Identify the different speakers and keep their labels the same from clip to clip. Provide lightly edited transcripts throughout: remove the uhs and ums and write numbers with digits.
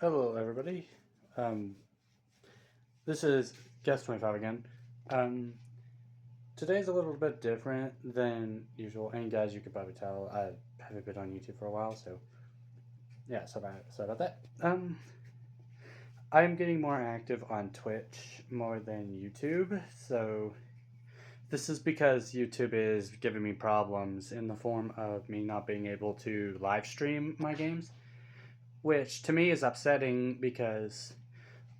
Speaker 1: Hello, everybody. Um, this is Guest 25 again. Um, Today's a little bit different than usual, and guys, you could probably tell I haven't been on YouTube for a while, so yeah, sorry about that. I'm getting more active on Twitch more than YouTube, so this is because YouTube is giving me problems in the form of me not being able to live stream my games, which to me is upsetting because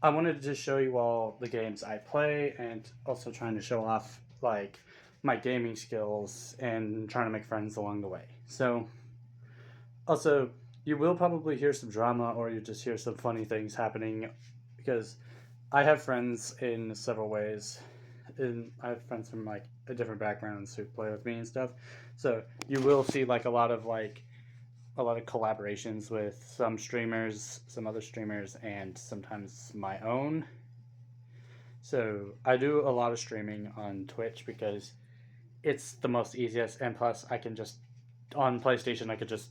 Speaker 1: I wanted to show you all the games I play and also trying to show off like my gaming skills and trying to make friends along the way. So also you will probably hear some drama or you just hear some funny things happening because I have friends in several ways. And I have friends from like different backgrounds who play with me and stuff. So you will see like a lot of collaborations with some streamers, some other streamers, and sometimes my own. So I do a lot of streaming on Twitch because it's the most easiest, and plus I can just on PlayStation I could just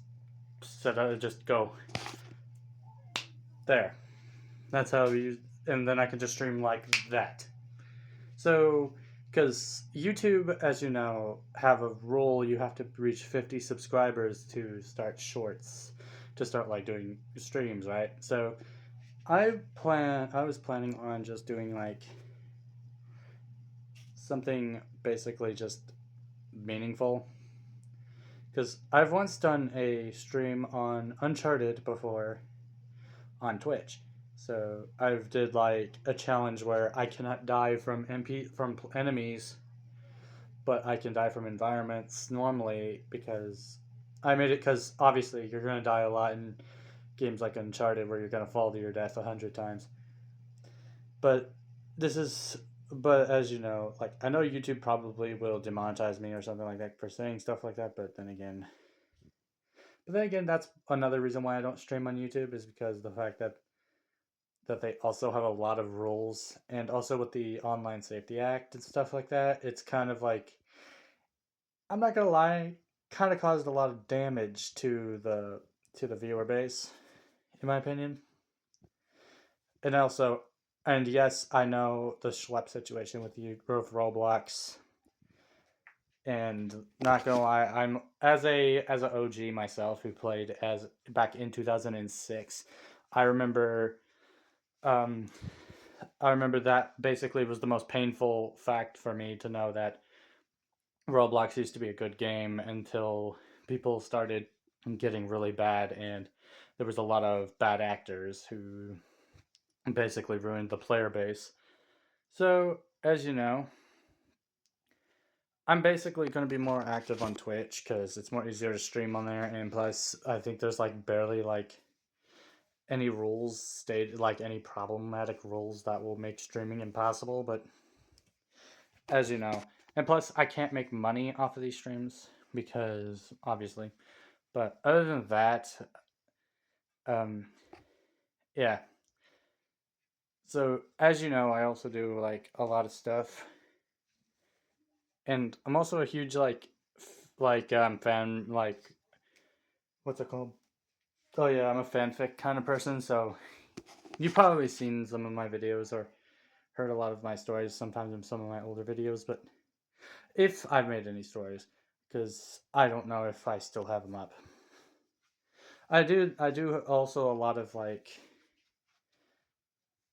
Speaker 1: just go there. That's how you, and then I can just stream like that. So because YouTube, as you know, have a rule you have to reach 50 subscribers to start shorts, to start like doing streams, right? So I was planning on just doing like something basically just meaningful because I've once done a stream on Uncharted before on Twitch. So I've did like a challenge where I cannot die from from enemies, but I can die from environments normally because I made it because obviously you're gonna die a lot in games like Uncharted where you're gonna fall to your death 100 times. But this is but as you know, like I know YouTube probably will demonetize me or something like that for saying stuff like that, but then again, that's another reason why I don't stream on YouTube is because of the fact that they also have a lot of rules, and also with the Online Safety Act and stuff like that, it's kind of like I'm not gonna lie, kind of caused a lot of damage to the viewer base, in my opinion. And also, and yes, I know the schlep situation with you with Roblox, and not gonna lie, I'm as a OG myself who played as back in 2006. I remember, um, I remember that basically was the most painful fact for me to know that Roblox used to be a good game until people started getting really bad, and there was a lot of bad actors who basically ruined the player base. So, as you know, I'm basically going to be more active on Twitch because it's more easier to stream on there, and plus, I think there's like barely like any rules stated, like any problematic rules that will make streaming impossible. But as you know, and plus, I can't make money off of these streams because obviously. But other than that, um, yeah. So as you know, I also do like a lot of stuff, and I'm also a huge fan what's it called? Oh yeah, I'm a fanfic kind of person, so you've probably seen some of my videos or heard a lot of my stories, sometimes in some of my older videos, but if I've made any stories, because I don't know if I still have them up. I do also a lot of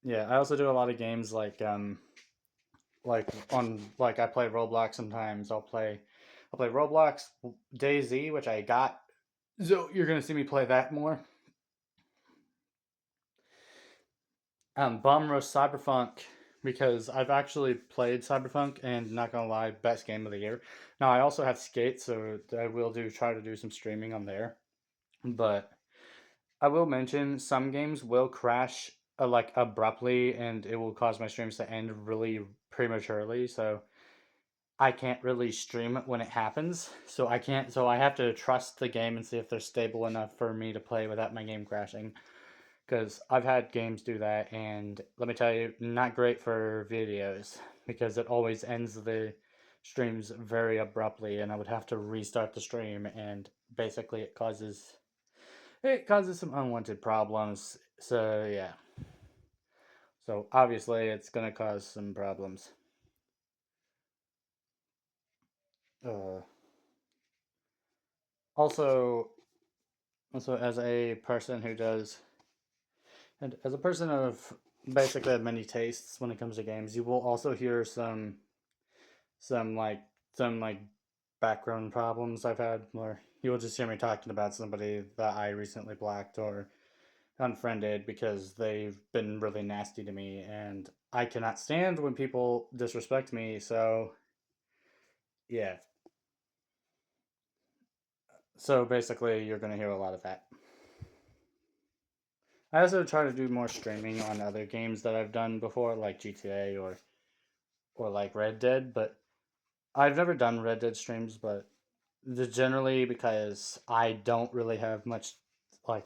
Speaker 1: yeah, I also do a lot of games like I play Roblox sometimes. I'll play Roblox DayZ, which I got. So you're gonna see me play that more. Bomb Rush Cyberpunk because I've actually played Cyberpunk and not gonna lie, best game of the year. Now I also have Skate, so I will do try to do some streaming on there. But I will mention some games will crash like abruptly, and it will cause my streams to end really prematurely. So I can't really stream it when it happens. So I can't. So I have to trust the game and see if they're stable enough for me to play without my game crashing. Because I've had games do that, and let me tell you, not great for videos because it always ends the streams very abruptly, and I would have to restart the stream, and basically it causes it causes some unwanted problems. So yeah. So obviously it's gonna cause some problems. Uh, also, also as a person who does, and as a person of basically many tastes when it comes to games, you will also hear some like some like background problems I've had where you will just hear me talking about somebody that I recently blocked or unfriended because they've been really nasty to me, and I cannot stand when people disrespect me. So yeah. So basically, you're gonna hear a lot of that. I also try to do more streaming on other games that I've done before, like GTA or like Red Dead. But I've never done Red Dead streams, but generally because I don't really have much like.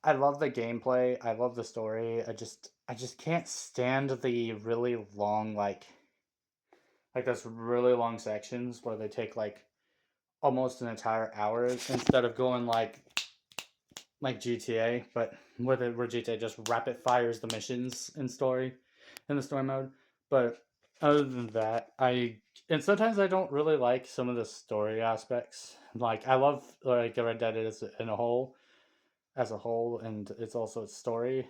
Speaker 1: I love the gameplay. I love the story. I just can't stand the really long like those really long sections where they take like almost an entire hour instead of going like GTA, but with it where GTA just rapid fires the missions in the story mode. But other than that, I and sometimes I don't really like some of the story aspects. Like I love like Red Dead is in a whole as a whole, and it's also a story.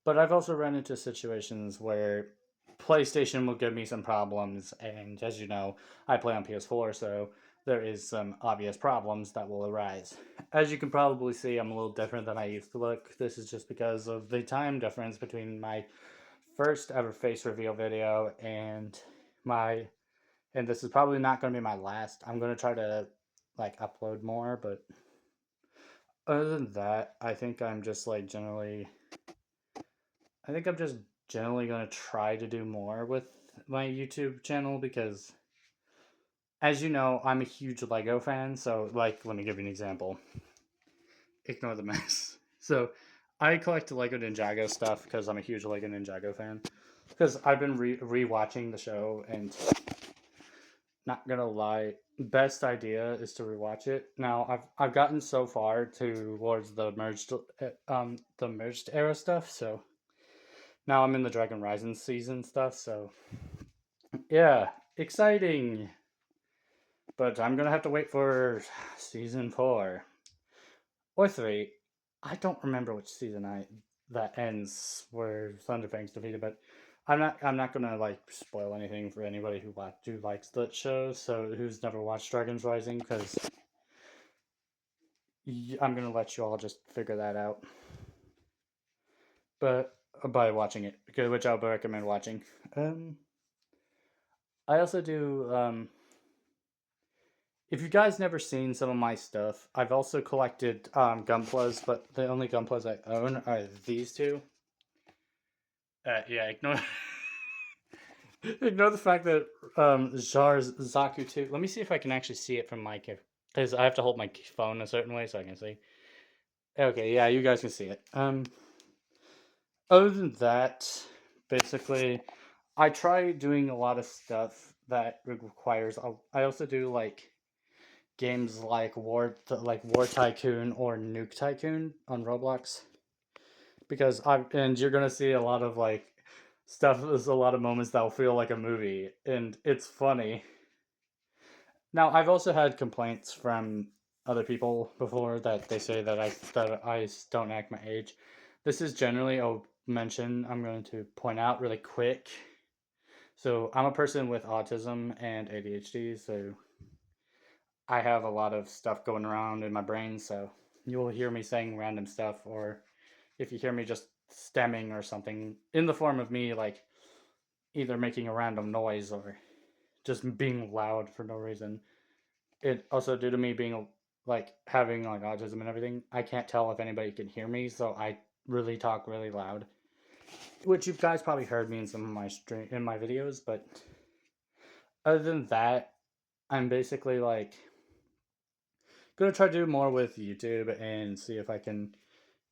Speaker 1: But I've also run into situations where PlayStation will give me some problems, and as you know, I play on PS4, so there is some obvious problems that will arise. As you can probably see, I'm a little different than I used to look. This is just because of the time difference between my first ever face reveal video my and this is probably not going to be my last. I'm going to try to like upload more, but other than that, I think I'm just generally going to try to do more with my YouTube channel because, as you know, I'm a huge Lego fan. So, like, let me give you an example. Ignore the mess. So, I collect Lego Ninjago stuff because I'm a huge Lego Ninjago fan. Because I've been rewatching the show, and not gonna lie, best idea is to rewatch it. Now, I've gotten so far towards the merged era stuff. So now I'm in the Dragon Rising season stuff. So yeah, exciting. But I'm gonna have to wait for season 4 or 3. I don't remember which season I that ends where Thunderfang's defeated, but I'm not gonna like spoil anything for anybody who likes that show, so who's never watched Dragons Rising, because I'm gonna let you all just figure that out. But by watching it, which I would recommend watching. Um, I also do if you guys never seen some of my stuff, I've also collected Gunplas, but the only Gunplas I own are these two. Yeah, ignore the fact that Jar's Zaku 2. Let me see if I can actually see it from my because I have to hold my phone a certain way so I can see. Okay, yeah, you guys can see it. Other than that, basically, I try doing a lot of stuff that requires. I also do like games like War Tycoon or Nuke Tycoon on Roblox because you're gonna see a lot of like stuff. There's a lot of moments that will feel like a movie, and it's funny. Now I've also had complaints from other people before that they say that I don't act my age. This is generally a mention I'm going to point out really quick. So I'm a person with autism and ADHD, so I have a lot of stuff going around in my brain, so you'll hear me saying random stuff, or if you hear me just stemming or something in the form of me like either making a random noise or just being loud for no reason. It also due to me being like having like autism and everything, I can't tell if anybody can hear me, so I really talk really loud. Which you guys probably heard me in some of my videos, but other than that, I'm basically like gonna try to do more with YouTube and see if I can.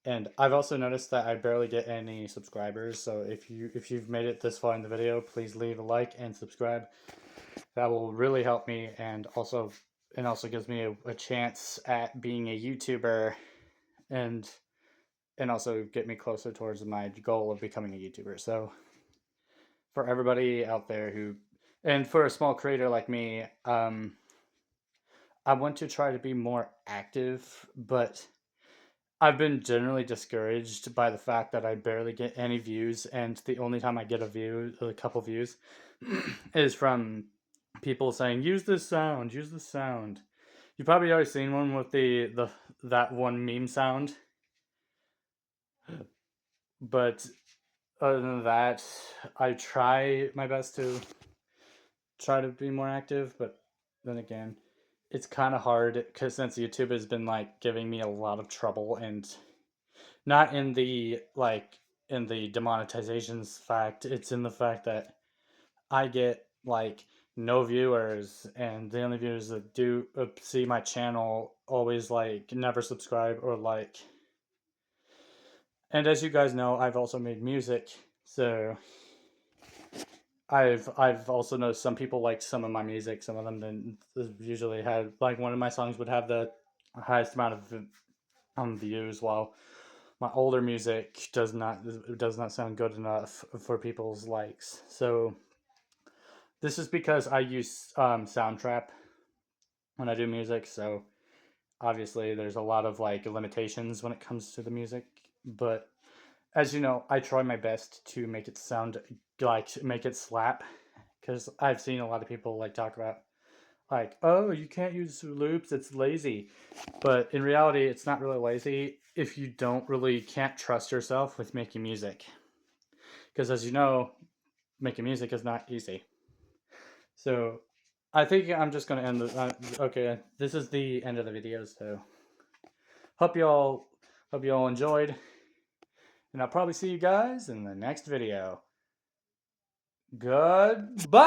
Speaker 1: And I've also noticed that I barely get any subscribers. So if you've made it this far in the video, please leave a like and subscribe. That will really help me, and also gives me a chance at being a YouTuber and also get me closer towards my goal of becoming a YouTuber. So for everybody out there who, and for a small creator like me, I want to try to be more active, but I've been generally discouraged by the fact that I barely get any views, and the only time I get a couple views, is from people saying, "Use this sound, use this sound." You've probably already seen one with the that one meme sound, but other than that, I try my best to try to be more active, but then again, it's kind of hard because since YouTube has been like giving me a lot of trouble, and not in the like in the demonetizations fact, it's in the fact that I get like no viewers, and the only viewers that do see my channel always like never subscribe or like. And as you guys know, I've also made music, so I've also noticed some people like some of my music. Some of them didn't usually had like one of my songs would have the highest amount of views, while my older music does not sound good enough for people's likes. So this is because I use Soundtrap when I do music. So obviously there's a lot of like limitations when it comes to the music, but as you know, I try my best to make it sound like make it slap, because I've seen a lot of people like talk about like, oh, you can't use loops, it's lazy. But in reality, it's not really lazy if you can't trust yourself with making music. Because as you know, making music is not easy. So I think I'm just going to end okay, this is the end of the video, so hope you all enjoyed, and I'll probably see you guys in the next video. Goodbye.